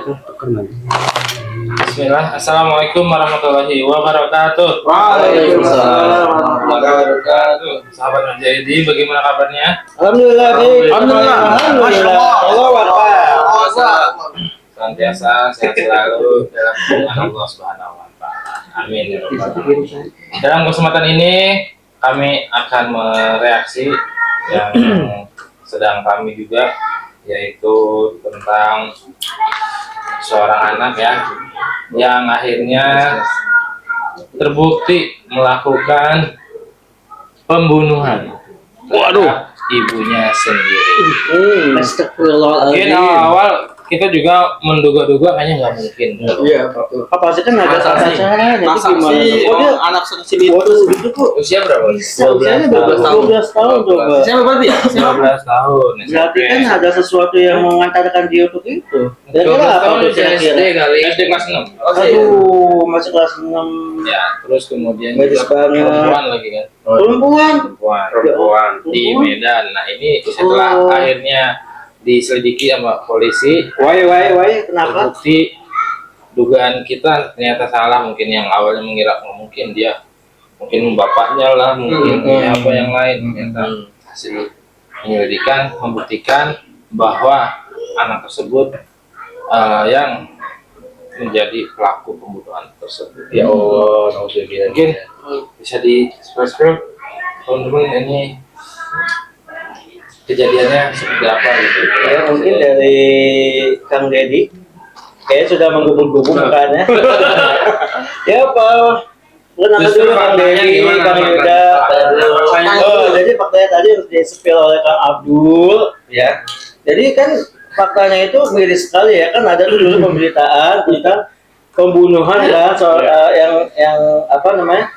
Bismillah. Assalamualaikum warahmatullahi wabarakatuh. Waalaikumsalam warahmatullahi wabarakatuh. Sahabat Mujahidin, bagaimana kabarnya? Alhamdulillah baik. Alhamdulillah. Senantiasa sehat selalu dalam lindungan Allah Subhanahu wa taala. Amin ya rabbal alamin. Dalam kesempatan ini kami akan mereaksi yang sedang kami juga, yaitu tentang seorang anak ya yang akhirnya terbukti melakukan pembunuhan terhadap ibunya sendiri. Mungkin Astagfirullahaladzim. awal kita juga menduga-duga kayaknya nggak mungkin. Iya, betul. Apa sih kan ada tata cara, jadi Masa gimana? sih Oh, dia anak sekecil itu? segitu kok. Usia berapa? Bisa, usianya 12 tahun coba. Siapa berarti ya? 12 tahun. Berarti kan ada sesuatu yang mengantarkan dia untuk itu. 12 Kira-kira apa tahun tuh usia SD kira-kira? kali. SD kelas 6. Aduh, masih kelas 6. Ya, terus kemudian Medis juga banget. perempuan lagi kan. Perempuan. Perempuan di Medan. Nah, ini setelah akhirnya diselidiki sama polisi, Why, kenapa? terbukti dugaan kita ternyata salah. Mungkin yang awalnya mengira mungkin dia mungkin bapaknya lah, mungkin apa yang lain. Ternyata hasil penyelidikan membuktikan bahwa anak tersebut yang menjadi pelaku pembunuhan tersebut. Ya Allah, mungkin bisa di spesifikasi teman-teman ini kejadiannya seperti apa gitu. Ya mungkin dari Kang Deddy kayak sudah menggebu-gebu mukanya. Ya apa? Kenapa Justru dulu Kang faktanya Deddy, gimana, Kang faktanya? Yuda? Jadi faktanya tadi harus di-spill oleh Kang Abdul, ya. Jadi kan faktanya itu miris sekali ya, kan ada tuh dulu pemberitaan tentang pembunuhan ya soal yang apa namanya?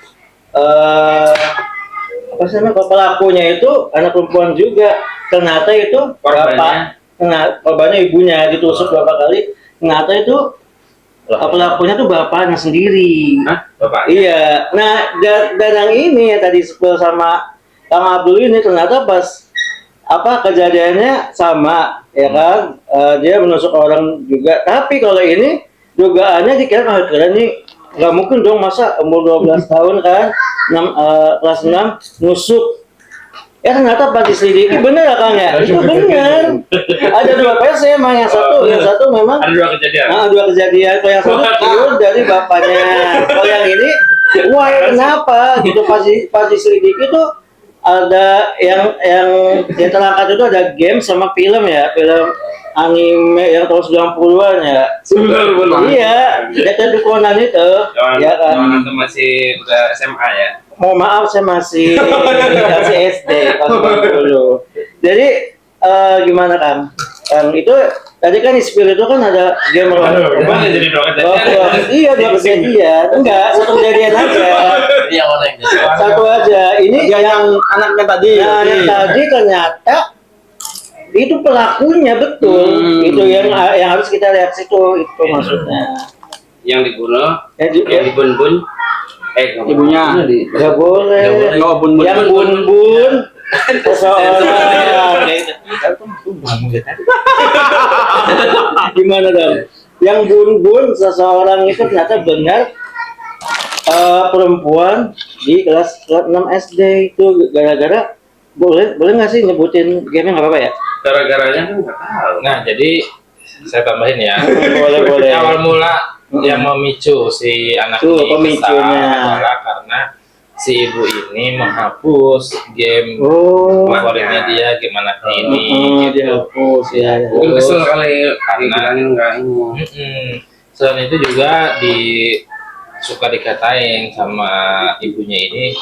Apa sih namanya, pelakunya itu anak perempuan juga, ternyata itu bapak, korbannya ibunya ditusuk berapa kali, ternyata itu pelakunya tuh bapaknya sendiri. Bapak. Iya, nah dan yang ini yang tadi sebel sama Kang Abdul ini ternyata pas apa kejadiannya sama ya kan, dia menusuk orang juga, tapi kalau ini dugaannya dikira nih nggak mungkin dong, masa umur 12 tahun kan, kelas 6 nusuk. Ya ternyata pas diselidiki bener ya Kang ya, itu bener. Ada 2 versi emang, yang satu memang Ada 2 kejadian. dua kejadian. Kalau yang satu tidur dari bapaknya, kalau yang ini wah ya kenapa gitu, pas diselidiki tuh ada yang terangkat itu ada game sama film ya, film anime yang tahun 90-an ya. 90-an. Iya, Detektif Conan itu. Ya kan. Itu masih udah SMA ya. Mohon maaf saya masih SD pas dulu. Jadi gimana Kang? Itu tadi kan di spill itu kan ada game Gimana jadi 2 kejadian? Iya, 2 kejadian. Enggak, 1 kejadian aja. Iya, orang yang Satu aja. Ini yang anaknya tadi. nah, yang tadi ternyata itu pelakunya betul. Itu yang harus kita lihat situ, itu maksudnya. Yang dibunuh, yang dibun-bun, Ibunya. Nggak boleh. Oh, bun-bun. Yang bun-bun seseorang. Gimana dong? Yang bun-bun seseorang itu ternyata benar perempuan di kelas 6 SD. Itu gara-gara boleh nggak sih nyebutin game nggak apa-apa ya? Gara-garanya kan nggak tahu. Nah, jadi saya tambahin ya. boleh. Awal mula yang memicu si anak Tuh, ini pemicunya. kesal adalah karena si ibu ini menghapus game favoritnya dia, game anaknya ini. Dia hapus ya. Mungkin kesel kali karena enggak ini. selain itu juga suka dikatain sama ibunya ini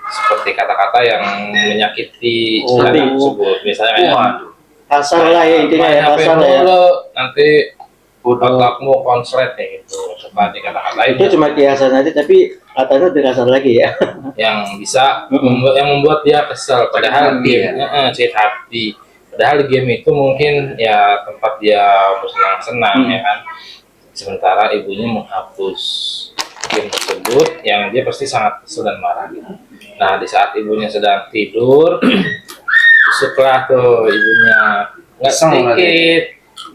seperti kata-kata yang menyakiti anak tersebut. Misalnya kayak Kasar lah ya, intinya ya, kasar lah ya. Nanti otakmu konslet kayak gitu, seperti kata-kata Itu cuma kiasan aja, tapi katanya lebih kasar lagi ya. yang bisa membuat dia kesal. Padahal sakit hati. Padahal game itu mungkin ya tempat dia bersenang-senang ya kan. Sementara ibunya menghapus game tersebut, yang dia pasti sangat kesal dan marah gitu. Nah, di saat ibunya sedang tidur, ditusuklah tuh ibunya, nggak sedikit,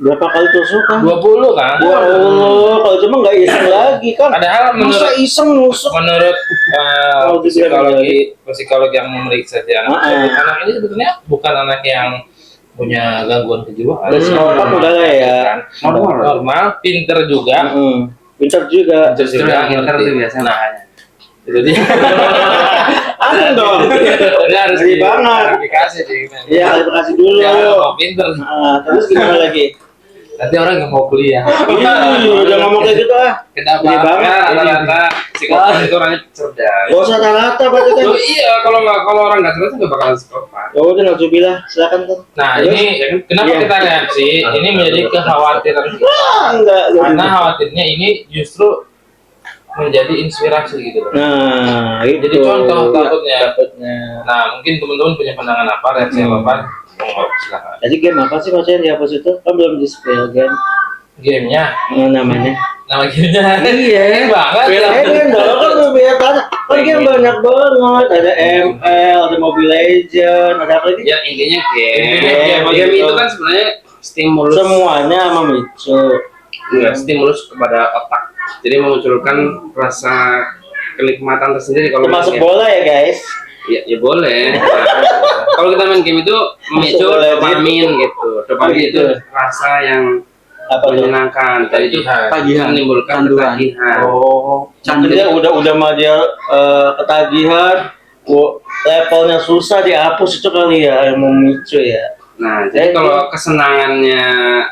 Berapa kali tusukan? 20 kan? Ya Allah, kalau cuma nggak iseng lagi kan. Padahal Masa iseng nusuk? menurut Oh, psikologi yang memeriksa si anak tersebut, anak ini sebetulnya bukan anak yang punya gangguan kejiwaan. Psikopat udah lah ya. Normal, pinter juga. Pintar juga. Pinter juga, Pinter ngerti. tuh biasanya. Nah, itu dia. Ada dong. Dia harus Ngeri banget. klarifikasi sih. Iya, klarifikasi dulu. Ya, mau pinter. Terus gimana lagi? Nanti orang nggak mau kuliah. Udah ngomong kayak gitu ah. Kenapa? Ngeri banget. Ya, rata-rata psikopat itu orangnya cerdas. Gak usah rata berarti kan. Oh iya, kalau orang nggak cerdas nggak bakalan psikopat. Ya udah Nauzubillah, silakan kan. Nah, Terus? ini kenapa Iya. kita reaksi? Ini menjadi kekhawatiran kita. Enggak. Karena khawatirnya ini justru menjadi inspirasi gitu loh. Nah, itu. Jadi contoh takutnya. Takutnya. Nah, mungkin teman-teman punya pandangan apa, reaksi apa? Oh, silakan. Jadi game apa sih maksudnya di hapus itu? Kan belum di spill game. Gamenya, Namanya. nama gamenya. Iya. banget. Game dong kan lebih banyak. Kan game banyak banget. Ada ML, ada Mobile Legend, ada apa lagi? Ya intinya Intinya game. game Game gitu. itu kan sebenarnya stimulus. Semuanya memicu. Enggak, stimulus kepada otak. Jadi memunculkan rasa kenikmatan tersendiri kalau Termasuk main game. bola ya guys. Ya boleh. Nah, kalau kita main game itu memicu Masuk bola dopamin gitu. Dopamin Oh, gitu. itu rasa yang Apa tuh? menyenangkan. Dan itu Tagihan. menimbulkan Canduan. ketagihan. Oh, Candu. dia udah mah dia ketagihan, levelnya susah dihapus itu kali ya yang memicu ya. Nah, jadi kalau kesenangannya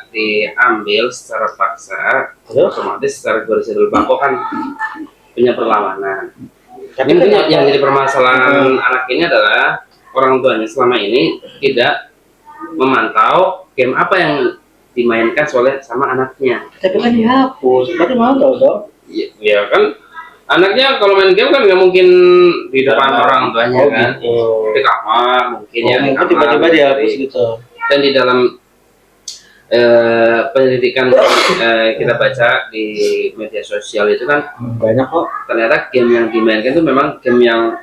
diambil secara paksa, Terus? otomatis secara horizontal bako kan punya perlawanan. Tapi Tapi kan yang jadi permasalahan anak ini adalah orang tuanya selama ini tidak memantau game apa yang dimainkan sama anaknya. tapi kan dihapus, berarti mau dong. Ya kan, anaknya kalau main game kan nggak mungkin di depan orang tuanya kan, di kamar mungkin ya, di Mungkin kamar. tiba-tiba dihapus gitu. Dan di dalam penyelidikan kita baca di media sosial itu kan Banyak kok. ternyata game yang dimainkan itu memang game yang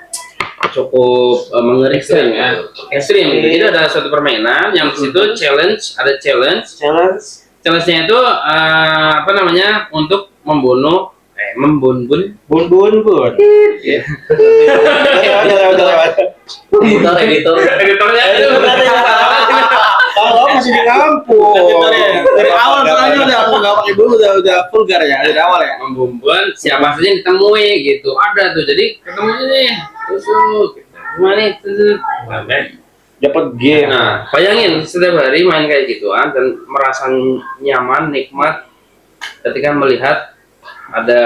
cukup mengerikan ya, ekstrim. Jadi ada suatu permainan yang di situ ada challenge. Challenge-nya itu apa namanya, untuk membun. Bun. Iya. Udah. Editornya itu Kalau masih di kampung. Dari awal soalnya udah nggak pakai bulu, udah vulgar ya dari awal ya. membumbun siapa saja yang ditemui gitu, ada tuh. Jadi ketemunya nih tusuk gimana nih tusuk. Dapat game. Nah, bayangin setiap hari main kayak gituan dan merasa nyaman, nikmat ketika melihat ada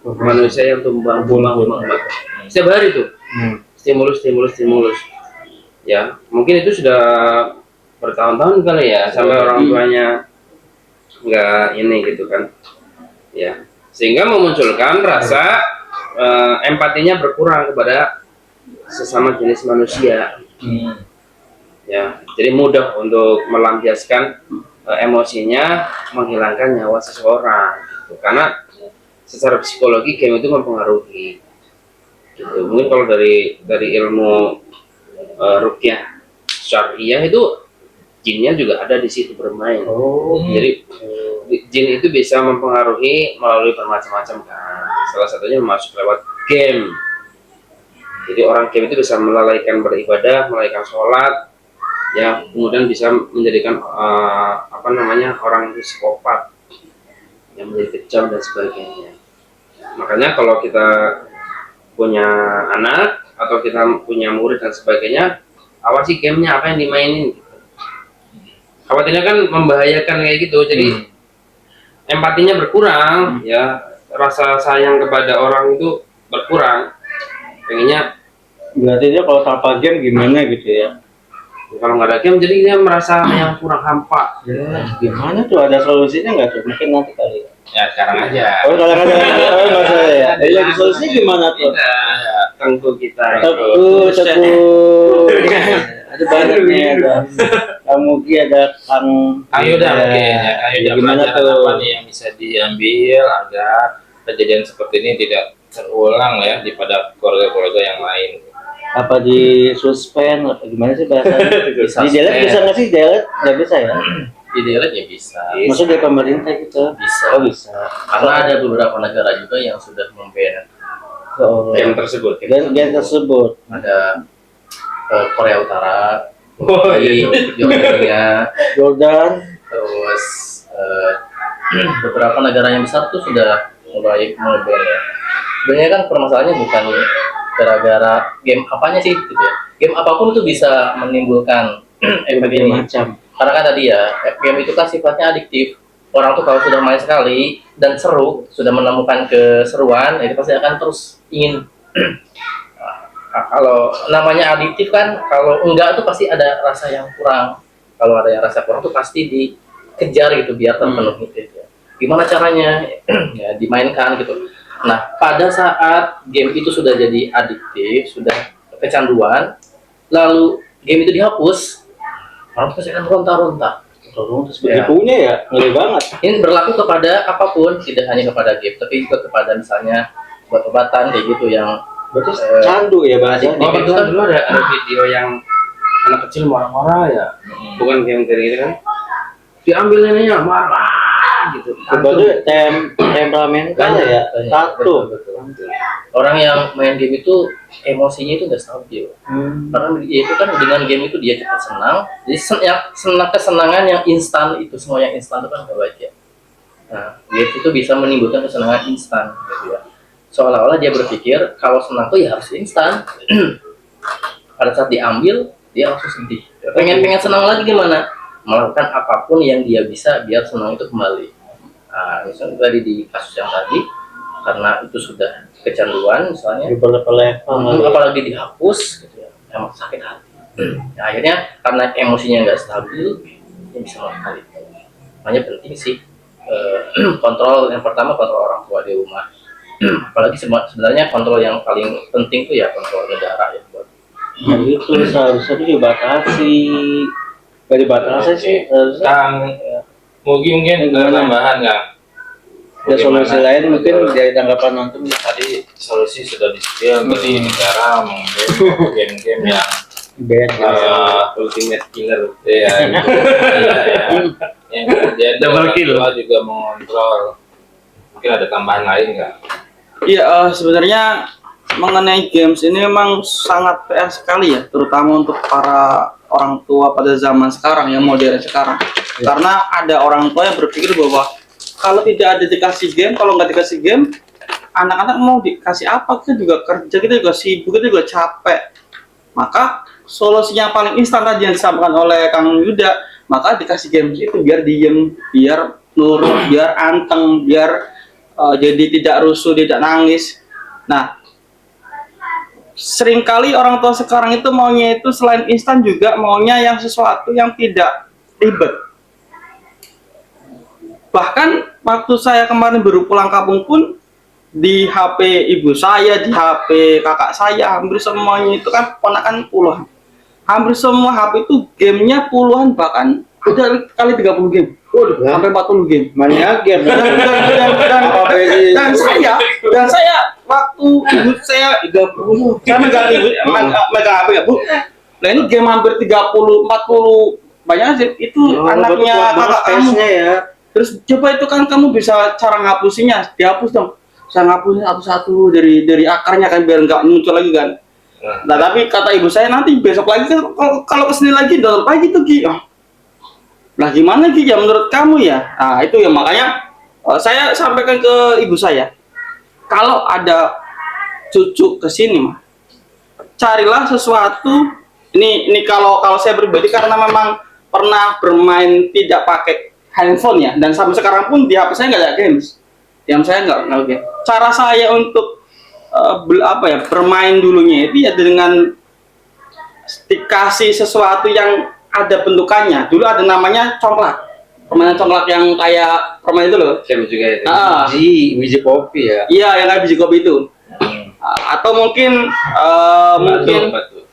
manusia yang tumbang. Setiap hari tuh stimulus. Ya, mungkin itu sudah bertahun-tahun kali ya, sampai orang tuanya nggak ini gitu kan. Ya, sehingga memunculkan rasa empatinya berkurang kepada sesama jenis manusia. Ya, jadi mudah untuk melampiaskan emosinya, menghilangkan nyawa seseorang gitu. Karena secara psikologi game itu mempengaruhi gitu. Mungkin kalau dari ilmu ruqyah syariah itu jinnya juga ada di situ bermain. Jadi jin itu bisa mempengaruhi melalui bermacam-macam kan. Salah satunya masuk lewat game. Jadi orang game itu bisa melalaikan beribadah, melalaikan sholat, ya, kemudian bisa menjadikan apa namanya, orang psikopat yang menjadi kejam dan sebagainya. Makanya kalau kita punya anak atau kita punya murid dan sebagainya, awasi gamenya apa yang dimainin. Khawatirnya kan membahayakan kayak gitu, jadi empatinya berkurang, ya, rasa sayang kepada orang itu berkurang. Pengennya Berarti dia kalau tanpa game gimana gitu ya? kalau nggak ada game, jadi dia merasa yang kurang hampa. Ya, gimana tuh, ada solusinya nggak tuh? Mungkin nanti kali. Ya sekarang aja. Oh, kalau nggak salah ya. Jadi solusinya gimana tuh? Tentu kita Teguh. Ada banyak nih, ada Kamugi, ada Kang. Ayo dah mungkin ya. Ayo dah Gimana pelajaran tuh? apa nih yang bisa diambil agar kejadian seperti ini tidak terulang ya pada keluarga-keluarga yang lain. Apa di suspend? Apa gimana sih bahasanya? Di delete bisa nggak sih? Delete nggak bisa ya? di delete ya bisa. Maksudnya dari pemerintah gitu. Bisa. Oh bisa. Karena ada beberapa negara juga yang sudah memban Oh. game tersebut. Game tersebut. ada Korea Utara, Oh di iya. Jordania, Jordan. terus beberapa negara yang besar tuh sudah mulai nge-ban ya. Sebenarnya kan permasalahannya bukan gara-gara game apanya sih gitu ya. Game apapun itu bisa menimbulkan efek ini. Macam. Karena kan tadi ya, game itu kan sifatnya adiktif. Orang tuh kalau sudah main sekali dan seru, sudah menemukan keseruan, itu pasti akan terus ingin. Nah, kalau namanya adiktif kan, kalau enggak tuh pasti ada rasa yang kurang. Kalau ada yang rasa kurang tuh pasti dikejar gitu biar terpenuhi gitu ya. Gimana caranya? Ya dimainkan gitu. Nah, pada saat game itu sudah jadi adiktif, sudah kecanduan, lalu game itu dihapus, orang pasti akan ronta-ronta. Terus begitunya ya, ngeri banget. Ini berlaku kepada apapun, tidak hanya kepada game, tapi juga kepada misalnya obat-obatan kayak gitu yang Berarti candu ya bahasanya. Oh, itu kan dulu ada video yang anak kecil marah-marah ya. Bukan game dari itu kan. Diambil neneknya marah gitu. Berarti temperamental ya. Satu. betul. Orang yang main game itu emosinya itu udah stabil. Karena dia itu kan dengan game itu dia cepat senang. Jadi senang kesenangan yang instan itu, semua yang instan itu kan gak baik ya. Nah, game itu bisa menimbulkan kesenangan instan gitu ya. Seolah-olah dia berpikir kalau senang tuh ya harus instan. Pada saat diambil dia langsung sedih. Pengen senang lagi gimana? Melakukan apapun yang dia bisa biar senang itu kembali. Nah, misalnya tadi di kasus yang tadi, karena itu sudah kecanduan misalnya, Di level-level. apalagi dihapus gitu ya, emang sakit hati. Nah, akhirnya karena emosinya nggak stabil, dia bisa melakukan itu. Makanya penting sih kontrol. Yang pertama kontrol orang tua di rumah. Apalagi sebenarnya kontrol yang paling penting tuh ya kontrol negara ya buat. Nah, itu seharusnya itu dibatasi. Gak dibatasi sih. Harusnya. Kang, mungkin ada tambahan Kang. Ada solusi lain mungkin dari tanggapan nonton. Tadi solusi sudah di-spill dari negara mengambil game-game yang Band. Ultimate killer. iya, gitu. Iya, ya. Yang kemudian Double orang kill. tua juga mengontrol. Mungkin ada tambahan lain nggak? Iya, sebenarnya mengenai games ini memang sangat PR sekali ya, terutama untuk para orang tua pada zaman sekarang yang modern sekarang. Karena ada orang tua yang berpikir bahwa kalau tidak ada dikasih game, kalau nggak dikasih game, anak-anak mau dikasih apa? Kita juga kerja, kita juga sibuk, kita juga capek. Maka solusinya paling instan tadi yang disampaikan oleh Kang Yuda, maka dikasih games itu biar diem, biar nurut, biar anteng, biar jadi tidak rusuh, tidak nangis. Nah, seringkali orang tua sekarang itu maunya itu selain instan juga maunya yang sesuatu yang tidak ribet. Bahkan waktu saya kemarin baru pulang kampung pun di HP ibu saya, di HP kakak saya, hampir semuanya itu kan ponakan puluhan. Hampir semua HP itu gamenya puluhan, bahkan udah kali 30 game. Sampai 40 game. Banyak game. Dan saya waktu ibu saya 30, saya megang ibu megang apa ya Bu? Nah ini game hampir 30, 40 banyak sih itu anaknya kakak kamu. Ya. Terus coba itu kan kamu bisa cara ngapusinya, dihapus dong. Saya ngapusin satu-satu dari akarnya kan biar nggak muncul lagi kan. Nah tapi kata ibu saya nanti besok lagi kalau kesini lagi download lagi tuh Ki. Nah gimana Ki ya menurut kamu ya? Nah itu ya makanya saya sampaikan ke ibu saya, kalau ada cucu kesini mah, carilah sesuatu. Ini kalau saya pribadi karena memang pernah bermain tidak pakai handphone ya, dan sampai sekarang pun di HP saya nggak ada games. Yang saya nggak game. Cara saya untuk bermain dulunya itu ya dengan dikasih sesuatu yang ada bentukannya. Dulu ada namanya congklak, permainan congklak yang kayak permainan itu loh. Game juga itu. Biji kopi ya. Iya, yang kayak biji kopi itu. Atau mungkin Batu.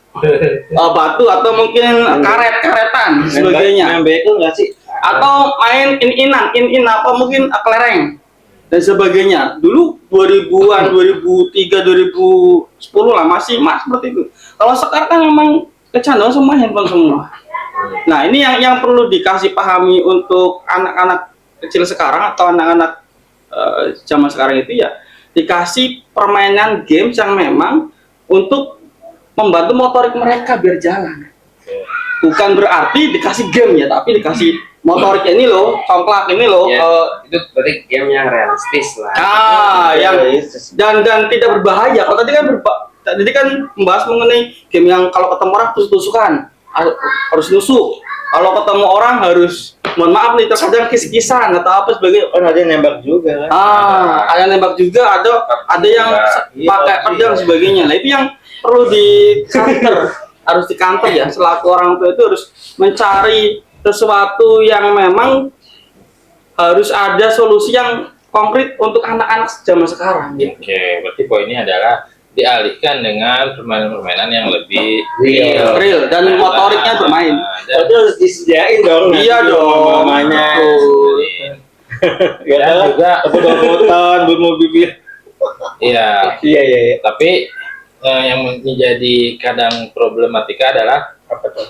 batu atau mungkin karetan sebagainya. Main beko nggak sih? Atau main in apa mungkin kelereng dan sebagainya. Dulu 2000-an, 2003, 2010 lah masih seperti itu. Kalau sekarang kan memang kecanduan semua handphone semua. Nah, ini yang perlu dikasih pahami untuk anak-anak kecil sekarang atau anak-anak zaman sekarang itu ya, dikasih permainan games yang memang untuk membantu motorik mereka biar jalan. Bukan berarti dikasih game ya, tapi dikasih motorik ini loh, congklak ini loh. Ya, itu berarti game yang realistis lah. Yang dan tidak berbahaya. Kalau tadi kan membahas mengenai game yang kalau ketemu orang tusuk-tusukan, harus nusuk. Kalau ketemu orang harus, mohon maaf nih, terkadang kis-kisan atau apa sebagainya. Kan ada yang nembak juga kan. Ada yang nembak juga, ada yang pakai pedang sebagainya. Nah, itu yang perlu di counter, harus di counter ya. Selaku orang tua itu harus mencari sesuatu yang memang harus ada solusi yang konkret untuk anak-anak zaman sekarang. Gitu. Oke, berarti poinnya adalah dialihkan dengan permainan-permainan yang lebih Real dan motoriknya bermain. Itu harus disediain dong. Iya dong, namanya. Ya, dan juga Bot-botan, buat bibir. iya. Iya. Tapi yang menjadi kadang problematika adalah Apa tuh?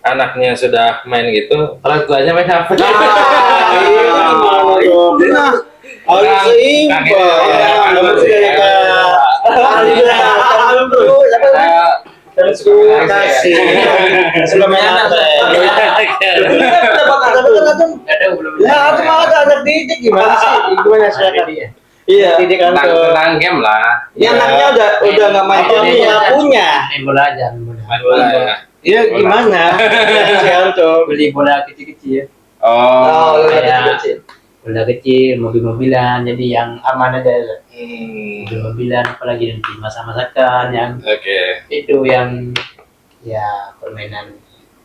anaknya sudah main gitu, orang tuanya main apa? Nah, harus seimbang. Harus kasih. Sebelumnya ada anak didik gimana sih? Gimana sih? Iya. Didik Tentang game lah. Ini anaknya udah nggak main game ya. punya. Main bola aja, Main bola ya. Iya gimana? Si Anto. beli bola kecil-kecil, Oh, bola kecil, mobil-mobilan, jadi yang aman aja. Mobil-mobilan, apalagi nanti masak-masakan, yang Oke. itu yang ya permainan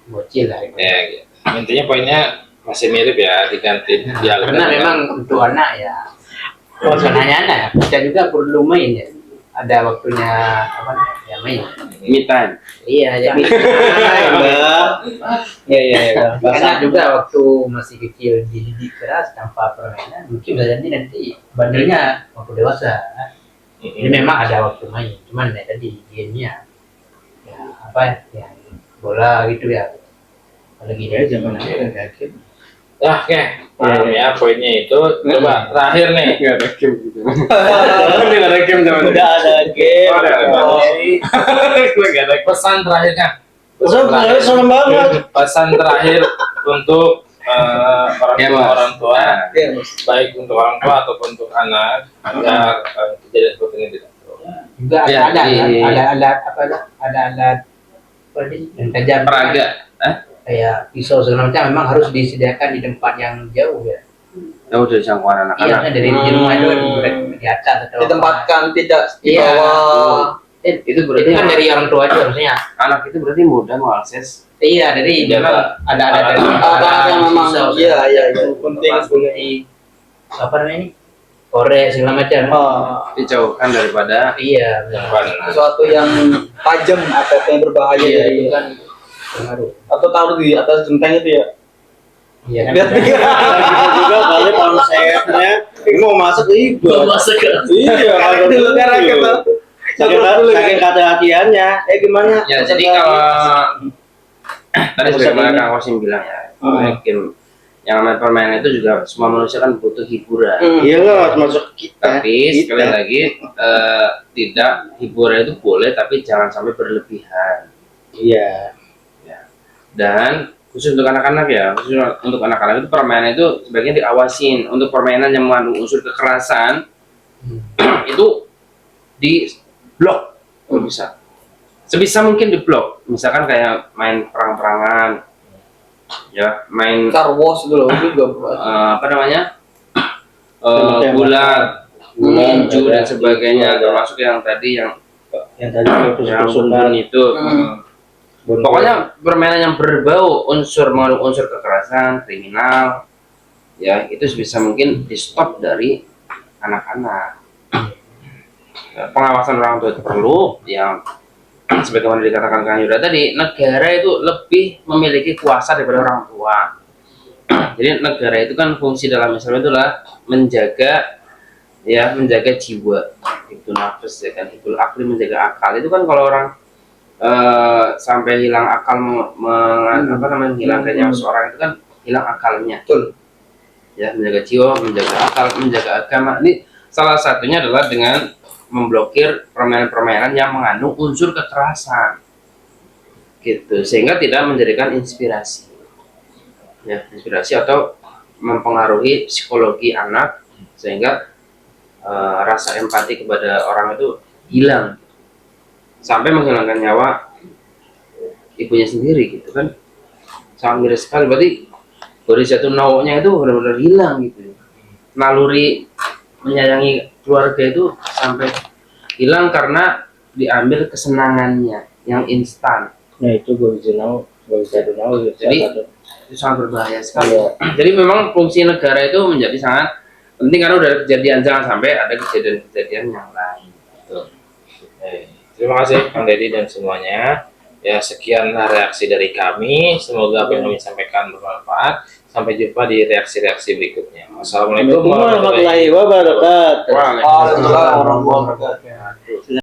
bocil lah. Gitu. Ya, gitu. Intinya poinnya masih mirip ya, diganti dialihkan Karena dengan- memang untuk anak ya, bukan hanya anak, kita juga perlu main ya. Ada waktunya apa? Ya main. Me time. Iya, jadi Iya. anak juga waktu masih kecil dididik keras tanpa permainan, mungkin bisa jadi nanti bandelnya waktu dewasa. Jadi memang ada waktu main, cuman ya tadi gamenya ya apa ya bola gitu ya. Apalagi dia zaman Ya, oke. Paham ya poinnya itu. Coba terakhir nih. Nggak ada game gitu. Nggak ada game zaman itu. Udah ada game. Oh, ada. Nggak ada pesan terakhirnya. Serem banget. Pesan terakhir untuk orang tua, baik untuk orang tua ataupun untuk anak agar kejadian seperti ini tidak terulang. juga Ya, ada di- alat apa ini yang tajam Peraga. kayak pisau segala macam memang harus disediakan di tempat yang jauh ya. Ya udah jangkauan Iya, anak-anak. kan dari di rumah itu kan di atas atau Ditempatkan tidak di Iya. bawah. Itu berarti itu kan dari orang tua aja harusnya. anak itu berarti mudah mengakses. Iya, dari Iya, memang ada dari Ada yang memang pisau, iya segala itu penting macam. sebenarnya. Apa namanya ini? Korek segala macam. Dijauhkan daripada Iya, benar. Sesuatu yang tajam atau yang berbahaya Iya, dari itu kan pengaruh. atau taruh di atas genteng itu ya. Iya kan. Biar Juga kali konsepnya ini mau masak ribet. Masak. Iya, Karet dulu, karet gitu. Saking kehati-hatiannya. Gimana? ya jadi kalau tadi sebagaimana Kang Wasim bilang ya, game yang namanya permainan itu juga semua manusia kan butuh hiburan. Iya loh, termasuk kita. Tapi sekali lagi tidak, hiburan itu boleh tapi jangan sampai berlebihan. Iya. Dan khusus untuk anak-anak ya, khusus untuk anak-anak itu permainan itu sebaiknya diawasin. Untuk permainan yang mengandung unsur kekerasan itu di blok kalau bisa. Sebisa mungkin di blok. Misalkan kayak main perang-perangan, ya main Star Wars dulu itu juga apa namanya Tembak-tembakan. bulat, tinju dan ada. sebagainya, Ada. termasuk yang tadi yang Yang tadi yang tusuk-tusukan. bumbun itu. Pokoknya permainan yang berbau mengandung unsur kekerasan, kriminal, ya itu sebisa mungkin di stop dari anak-anak. Ya, pengawasan orang tua itu perlu. Yang sebagaimana dikatakan Kang Yuda tadi, negara itu lebih memiliki kuasa daripada orang tua. Jadi negara itu kan fungsi dalam Islam itulah menjaga jiwa, itu nafas ya kan, itu akli, menjaga akal. Itu kan kalau orang sampai hilang akal apa namanya menghilangkan nyawa seorang itu kan hilang akalnya. Betul. Ya, menjaga jiwa, menjaga akal, menjaga agama. Ini salah satunya adalah dengan memblokir permainan-permainan yang mengandung unsur kekerasan, gitu, sehingga tidak menjadikan inspirasi, ya, inspirasi atau mempengaruhi psikologi anak, sehingga rasa empati kepada orang itu hilang, sampai menghilangkan nyawa ibunya sendiri, gitu kan, sangat miris sekali. Berarti dari jatuh nawanya itu benar-benar hilang, gitu, naluri menyayangi keluarga itu sampai hilang karena diambil kesenangannya yang instan. Nah itu gue bisa tahu. Jadi itu sangat berbahaya sekali. Jadi memang fungsi negara itu menjadi sangat penting karena udah kejadian, jangan sampai ada kejadian-kejadian yang lain. Terima kasih Kang Deddy dan semuanya. Ya, sekian reaksi dari kami. Semoga apa yang kami sampaikan bermanfaat. Sampai jumpa di reaksi-reaksi berikutnya. Wassalamualaikum Warahmatullahi wabarakatuh. Waalaikumsalam Waalaikumsalam warahmatullahi wabarakatuh.